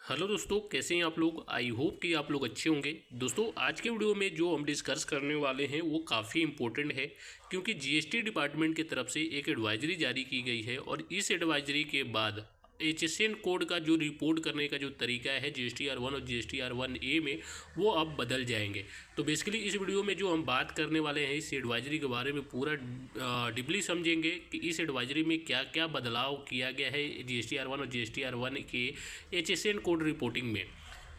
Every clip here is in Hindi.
हेलो दोस्तों, कैसे हैं आप लोग। आई होप कि आप लोग अच्छे होंगे। दोस्तों, आज के वीडियो में जो हम डिस्कस करने वाले हैं वो काफ़ी इंपॉर्टेंट है, क्योंकि जीएसटी डिपार्टमेंट की तरफ से एक एडवाइजरी जारी की गई है और इस एडवाइजरी के बाद एचएसएन कोड का जो रिपोर्ट करने का जो तरीका है जीएसटीआर 1 और जीएसटीआर 1A में, वो अब बदल जाएंगे। तो बेसिकली इस वीडियो में जो हम बात करने वाले हैं इस एडवाइजरी के बारे में पूरा डीपली समझेंगे कि इस एडवाइजरी में क्या क्या बदलाव किया गया है जीएसटीआर 1 और जीएसटीआर 1 के एचएसएन कोड रिपोर्टिंग में।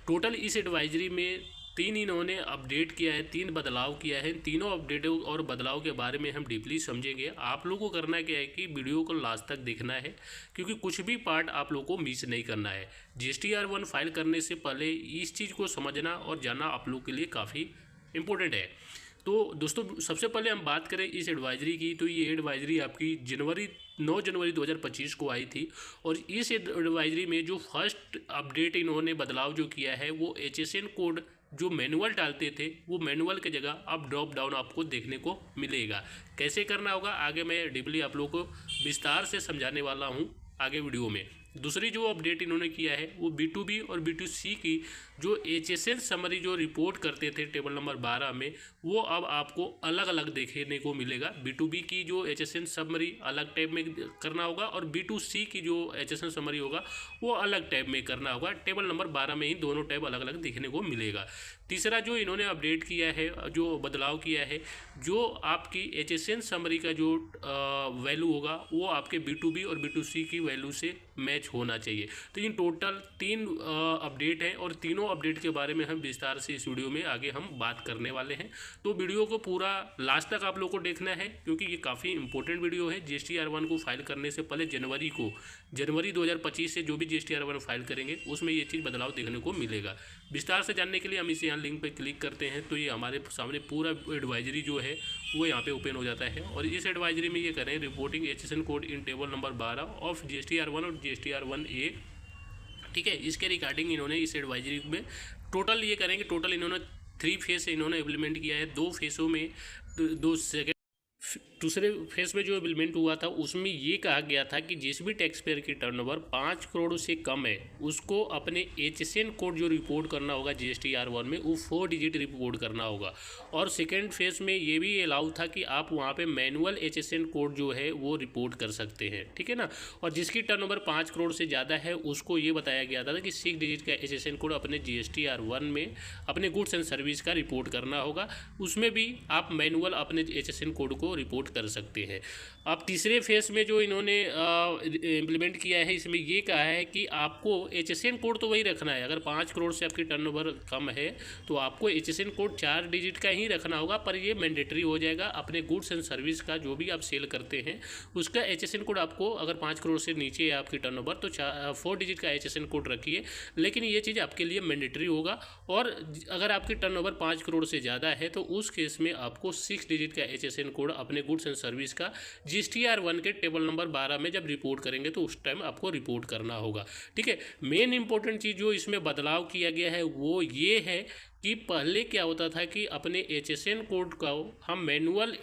टोटल इस एडवाइजरी में तीन इन्होंने अपडेट किया है, तीन बदलाव किया है। तीनों अपडेट और बदलाव के बारे में हम डीपली समझेंगे। आप लोगों को करना क्या है कि वीडियो को लास्ट तक देखना है, क्योंकि कुछ भी पार्ट आप लोगों को मिस नहीं करना है। जीएसटीआर 1 फाइल करने से पहले इस चीज़ को समझना और जानना आप लोगों के लिए काफ़ी इंपॉर्टेंट है। तो दोस्तों, सबसे पहले हम बात करें इस एडवाइजरी की, तो ये एडवाइजरी आपकी 9 जनवरी 2025 को आई थी। और इस एडवाइजरी में जो फर्स्ट अपडेट इन्होंने बदलाव जो किया है वो एचएसएन कोड जो मैनुअल डालते थे वो मैनुअल की जगह अब ड्रॉप डाउन आपको देखने को मिलेगा। कैसे करना होगा आगे मैं डीपली आप लोगों को विस्तार से समझाने वाला हूँ आगे वीडियो में। दूसरी जो अपडेट इन्होंने किया है वो B2B और B2C की जो एचएसएन समरी जो रिपोर्ट करते थे टेबल नंबर 12 में, वो अब आपको अलग अलग देखने को मिलेगा। B2B की जो एचएसएन समरी अलग टैब में करना होगा और B2C की जो एचएसएन समरी होगा वो अलग टैब में करना होगा। टेबल नंबर 12 में ही दोनों टैब अलग अलग देखने को मिलेगा। तीसरा जो इन्होंने अपडेट किया है, जो बदलाव किया है, जो आपकी एचएसएन समरी का जो वैल्यू होगा वो आपके B2B और B2C की वैल्यू से मैच होना चाहिए। तो इन टोटल 3 अपडेट हैं और तीनों अपडेट के बारे में हम विस्तार से इस वीडियो में आगे हम बात करने वाले हैं। तो वीडियो को पूरा लास्ट तक आप लोग को देखना है, क्योंकि ये काफ़ी इंपॉर्टेंट वीडियो है। जीएसटीआर 1 को फाइल करने से पहले जनवरी 2025 से जो भी जीएसटीआर 1 फाइल करेंगे उसमें ये चीज़ बदलाव देखने को मिलेगा। विस्तार से जानने के लिए हम इसे यहाँ लिंक पर क्लिक करते हैं तो ये हमारे सामने पूरा एडवाइजरी जो है वो यहाँ पे ओपन हो जाता है। और इस एडवाइजरी में ये करें reporting HSN code in table number 12 of GSTR 1 और जीएसटीआर 1A। ठीक है, इसके रिगार्डिंग इन्होंने इस एडवाइजरी में टोटल ये करेंगे। टोटल इन्होंने 3 फेज इन्होंने इम्प्लीमेंट किया है। 2 फेसों में दो सेकेंड दूसरे फेज में जो इम्प्लीमेंट हुआ था उसमें ये कहा गया था कि जिस भी टैक्स पेयर की टर्नओवर 5 करोड़ से कम है उसको अपने एचएसएन कोड जो रिपोर्ट करना होगा जीएसटीआर 1 में वो 4 डिजिट रिपोर्ट करना होगा। और सेकेंड फेज में ये भी अलाउ था कि आप वहाँ पे मैनुअल एचएसएन कोड जो है वो रिपोर्ट कर सकते हैं। ठीक है ना। और जिसकी टर्नओवर 5 करोड़ से ज़्यादा है उसको ये बताया गया था कि 6 डिजिट का एचएसएन कोड अपने जीएसटीआर 1 में अपने गुड्स एंड सर्विस का रिपोर्ट करना होगा। उसमें भी आप मैनुअल अपने एचएसएन कोड को रिपोर्ट कर सकते हैं। अब तीसरे फेज में जो इन्होंने इम्प्लीमेंट किया है इसमें ये कहा है कि आपको एचएसएन कोड तो वही रखना है। अगर 5 करोड़ से आपकी टर्नओवर कम है तो आपको एचएसएन कोड 4 डिजिट का ही रखना होगा, पर ये मैंडेटरी हो जाएगा। अपने गुड्स एंड सर्विस का जो भी आप सेल करते हैं उसका एचएसएन कोड आपको, अगर 5 करोड़ से नीचे है आपकी टर्नओवर तो 4 डिजिट का एचएसएन कोड रखिए, लेकिन ये चीज़ आपके लिए मैंडेटरी होगा। और अगर आपकी टर्नओवर 5 करोड़ से ज़्यादा है तो उस केस में आपको 6 डिजिट का एचएसएन कोड अपने गुड्स एंड सर्विस का जीएसटीआर 1 के टेबल नंबर 12 में जब रिपोर्ट करेंगे तो उस टाइम आपको रिपोर्ट करना होगा। ठीक है। मेन इंपॉर्टेंट चीज़ जो इसमें बदलाव किया गया है वो ये है कि पहले क्या होता था कि अपने एचएसएन कोड का हम मैनुअल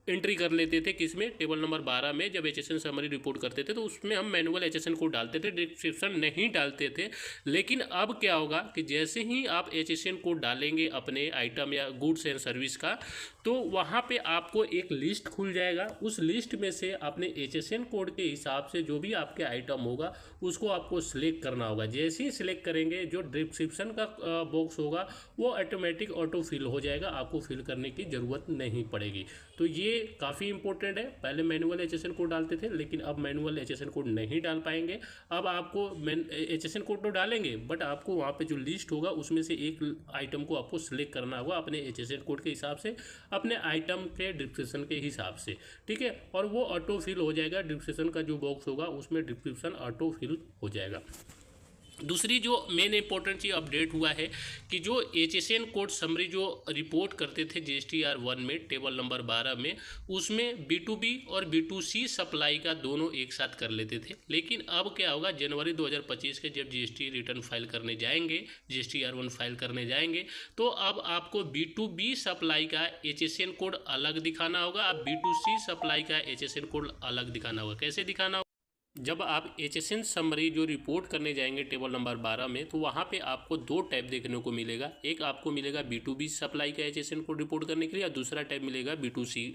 एंट्री कर लेते थे, किसमें, टेबल नंबर 12 में। जब एचएसएन समरी रिपोर्ट करते थे तो उसमें हम मैनुअल एचएसएन कोड डालते थे, डिस्क्रिप्शन नहीं डालते थे। लेकिन अब क्या होगा कि जैसे ही आप एचएसएन कोड डालेंगे अपने आइटम या गुड्स एंड सर्विस का, तो वहाँ पे आपको एक लिस्ट खुल जाएगा। उस लिस्ट में से अपने एचएसएन कोड के हिसाब से जो भी आपके आइटम होगा उसको आपको सिलेक्ट करना होगा। जैसे ही सिलेक्ट करेंगे जो डिस्क्रिप्शन का बॉक्स होगा वो ऑटोमेटिक ऑटो फिल हो जाएगा, आपको फिल करने की ज़रूरत नहीं पड़ेगी। तो ये काफ़ी इंपॉर्टेंट है। पहले मैनुअल एचएसएन कोड डालते थे लेकिन अब मैनुअल एचएसएन कोड नहीं डाल पाएंगे। अब आपको एचएसएन कोड तो डालेंगे बट आपको वहाँ पे जो लिस्ट होगा उसमें से एक आइटम को आपको सिलेक्ट करना होगा अपने एचएसएन कोड के हिसाब से, अपने आइटम के डिस्क्रिप्शन के हिसाब से। ठीक है। और वो ऑटो फिल हो जाएगा। डिस्क्रिप्शन का जो बॉक्स होगा उसमें डिस्क्रिप्शन ऑटो फिल हो जाएगा। दूसरी जो मेन इंपॉर्टेंट चीज़ अपडेट हुआ है कि जो एचएसएन कोड समरी जो रिपोर्ट करते थे जीएसटीआर 1 में टेबल नंबर 12 में, उसमें B2B और B2C सप्लाई का दोनों एक साथ कर लेते थे। लेकिन अब क्या होगा, जनवरी 2025 के जब जीएसटी रिटर्न फाइल करने जाएंगे, जीएसटीआर 1 फाइल करने जाएंगे, तो अब आपको B2B सप्लाई का एचएसएन कोड अलग दिखाना होगा। अब B2C सप्लाई का एचएसएन कोड अलग दिखाना होगा। कैसे दिखाना होगा? जब आप HSN समरी जो रिपोर्ट करने जाएंगे टेबल नंबर 12 में, तो वहाँ पे आपको दो टैब देखने को मिलेगा। एक आपको मिलेगा B2B सप्लाई का HSN कोड रिपोर्ट करने के लिए, और दूसरा टैब मिलेगा B2C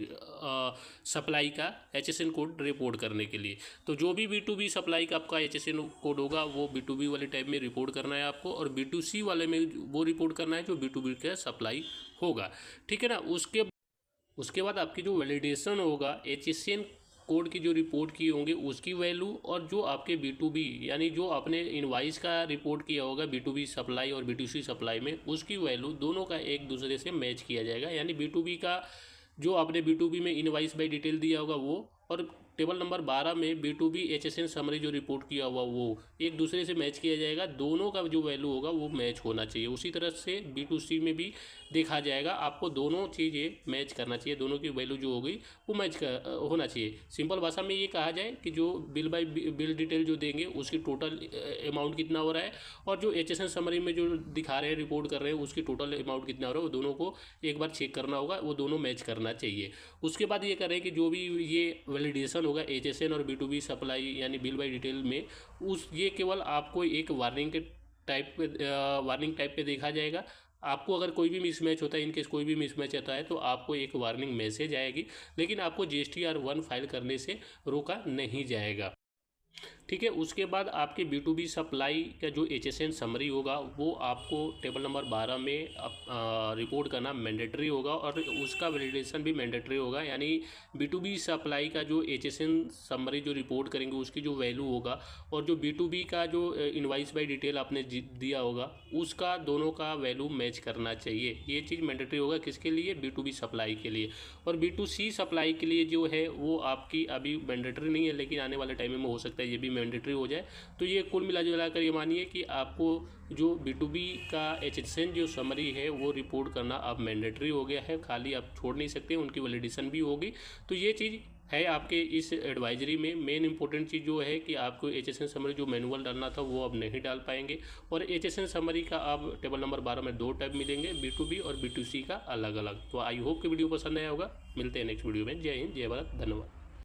सप्लाई का HSN कोड रिपोर्ट करने के लिए। तो जो भी B2B सप्लाई का आपका HSN कोड होगा वो B2B वाले टैब में रिपोर्ट करना है आपको, और B2C वाले में वो रिपोर्ट करना है जो B2B का सप्लाई होगा। ठीक है ना। उसके बाद आपकी जो वैलिडेशन होगा HSN कोड की जो रिपोर्ट किए होंगे उसकी वैल्यू, और जो आपके B2B यानी जो आपने इनवाइस का रिपोर्ट किया होगा B2B सप्लाई और B2C सप्लाई में, उसकी वैल्यू दोनों का एक दूसरे से मैच किया जाएगा। यानी B2B का जो आपने B2B में इनवाइस बाय डिटेल दिया होगा वो, और टेबल नंबर 12 में B2B HSN समरी जो रिपोर्ट किया हुआ वो एक दूसरे से मैच किया जाएगा। दोनों का जो वैल्यू होगा वो मैच होना चाहिए। उसी तरह से B2C में भी देखा जाएगा, आपको दोनों चीज़ें मैच करना चाहिए, दोनों की वैल्यू जो होगी वो मैच होना चाहिए। सिंपल भाषा में ये कहा जाए कि जो बिल डिटेल जो देंगे उसकी टोटल अमाउंट कितना हो रहा है, और जो HSN समरी में जो दिखा रहे हैं रिपोर्ट कर रहे हैं उसकी टोटल अमाउंट कितना हो रहा है, वो दोनों को एक बार चेक करना होगा, वो दोनों मैच करना चाहिए। उसके बाद ये करें कि जो भी ये वैलिडेशन होगा HSN और B2B सप्लाई यानी बिल बाय डिटेल में, ये केवल आपको एक वार्निंग टाइप पे देखा जाएगा। आपको अगर कोई भी मिसमैच होता है, इनकेस कोई भी मिसमैच आता है, तो आपको एक वार्निंग मैसेज आएगी, लेकिन आपको GSTR1 फाइल करने से रोका नहीं जाएगा। ठीक है। उसके बाद आपके B2B सप्लाई का जो HSN समरी होगा वो आपको टेबल नंबर 12 में रिपोर्ट करना मैंडेटरी होगा, और उसका वैलिडेशन भी मैंडेटरी होगा। यानी B2B सप्लाई का जो HSN समरी जो रिपोर्ट करेंगे उसकी जो वैल्यू होगा, और जो B2B का जो इनवाइस बाय डिटेल आपने दिया होगा उसका दोनों का वैल्यू मैच करना चाहिए। ये चीज़ मैंडेटरी होगा किसके लिए? B2B सप्लाई के लिए। और B2C सप्लाई के लिए जो है वो आपकी अभी मैंडेटरी नहीं है, लेकिन आने वाले टाइम में हो सकता है ये भी मैंडेटरी हो जाए। तो ये कुल मिला कर ये मानिए कि आपको जो B2B का HSN जो समरी है वो रिपोर्ट करना अब मैंडेटरी हो गया है, खाली आप छोड़ नहीं सकते, उनकी वैलिडेशन भी होगी। तो ये चीज़ है आपके इस एडवाइजरी में। मेन इंपॉर्टेंट चीज़ जो है कि आपको HSN समरी जो मैनुअल डालना था वो अब नहीं डाल पाएंगे, और HSN समरी का अब टेबल नंबर 12 में दो टैब मिलेंगे, B2B और B2C का अलग अलग। तो आई होप कि वीडियो पसंद आया होगा। मिलते हैं नेक्स्ट वीडियो में। जय हिंद, जय भारत, धन्यवाद।